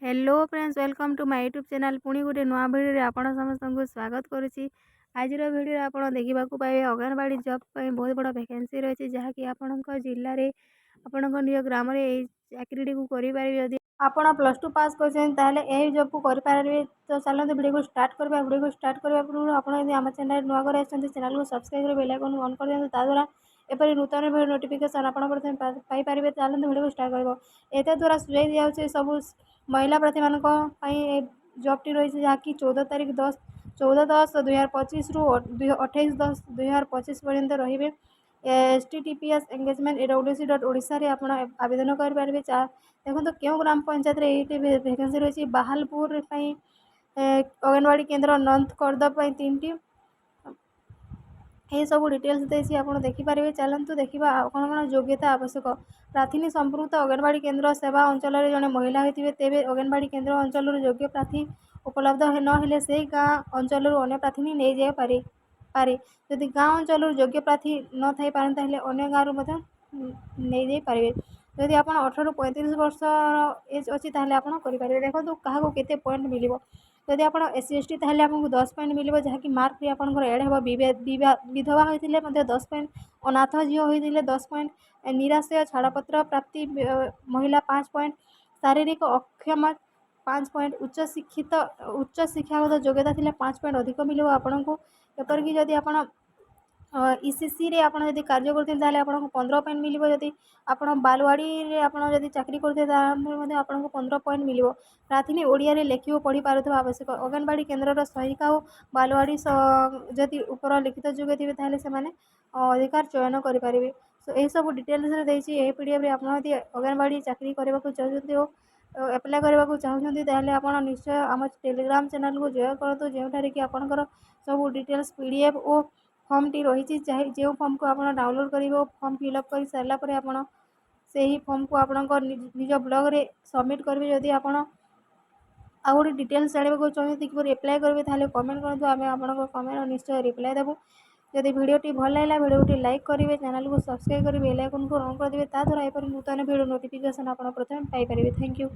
Hello friends welcome to my YouTube channel पुणी गोटे नुआ भिडियो आपण समस्त को स्वागत करुच्ची। आज भिडियो आप देखा पाए अंगनवाड़ी जॉब बहुत बड़ा वैकेंसी रही है जहाँकि आपण जिले में आपण निज ग्राम में चाकरी को करें। आपण प्लस टू पास कर जॉब को करें तो चलते वीडियो को स्टार्ट करवा। वीडियो को स्टार्ट करने पूर्व आप चैनल नुआ घर आते चैनल को सब्सक्राइब कर बेल आइकन ऑन कर दिखाँ ताद्वारा एपरी नूतन भिडियो नोटिफिकेशन आप पाइपर। चलते वीडियो को स्टार्ट कर एत द्वारा सुझाई दि जाए सब महिला प्रार्थी मान जॉब टी रही जहाँकि 14 तारीख 14/10/2025 रु 28/10/2025 पर्यंत रे। https एंगेजमेंट wc.odisha रे आप आवेदन करेंगे। देखो क्यों ग्राम पंचायत ये वैकेंसी रही बाहालपुर अंगनवाड़ी केन्द्र नंद करदप 3टी ये सब डिटेल्स देती आप देखिपारे। चलतु देखा कौन कौन योग्यता आवश्यक। प्रार्थी संपृक्त अंगनवाड़ी केन्द्र सेवा अंचल जड़े महिला होते तेज अंगनवाड़ी केन्द्र अंचल योग्य प्रार्थी उपलब्ध न से गाँ अंचल अन्य प्रार्थी नहीं जाए पारे। जदि गाँ अंचल योग्य प्रार्थी न थी पारे अन्य गाँव नहीं जाई पारे। जदि आप 18 ରୁ 35 वर्ष एज अच्छी आप करेंगे। देखो क्या पॉइंट मिल जदि आप SC ST ताहले आपको 10 पॉइंट मिल जहाँकि मार्क भी आपंकर एड हम विधवा होते 10 पॉइंट अनाथ झील होते 10 पॉइंट निराश्रय छाड़पत्र प्राप्ति महिला 5 पॉइंट शारीरिक अक्षम 5 पॉइंट उच्च शिक्षागत योग्यता थी 5 पॉइंट अधिक मिल आपन को। एपरिक जदि आप ECC रे आप कार्य करते 15 पॉइंट मिल। जदि आप बालवाड़ी रे आप चाकरी करते आपको 15 पॉइंट मिल। प्रार्थी ओडिया रे लेखि पढ़ी पारुवा आवश्यक। अंगनवाड़ी केन्द्र सहायिका और बालवाड़ी जदि ऊपर लिखित योग्य थे से अधिकार चयन करेंगे। सो यही सब डिटेल्स देती पीडीएफ आप अंगनवाड़ी चाकरी करने को चाहते हो एप्लाय करने को चाहते आप निश्चय आम टेलीग्राम चैनल को जॉइन करूँ जो कि आपंकर सब डिटेल्स पीडीएफ और फॉर्म टी रही जो फॉर्म को आप डाउनलोड करेंगे फॉर्म फिलअप कर सारापर आप फॉर्म को आपण निज ब्लॉग रे सबमिट करेंगे। जदि आप आ गए डिटेल्स जानने को चाहते कि एप्लाय करेंगे ताहले कमेंट करूँ आम आप कमेंट निश्चय रिप्लाई देवु। जदि वीडियोटी भल लगा वीडियोटी लाइक करेंगे चैनल को सब्सक्राइब कर बेल आइकन को ऑन कर देवे ताद्वारा एपरी नूतन वीडियो नोटिफिकेशन आप प्रथम पाइपर। Thank you.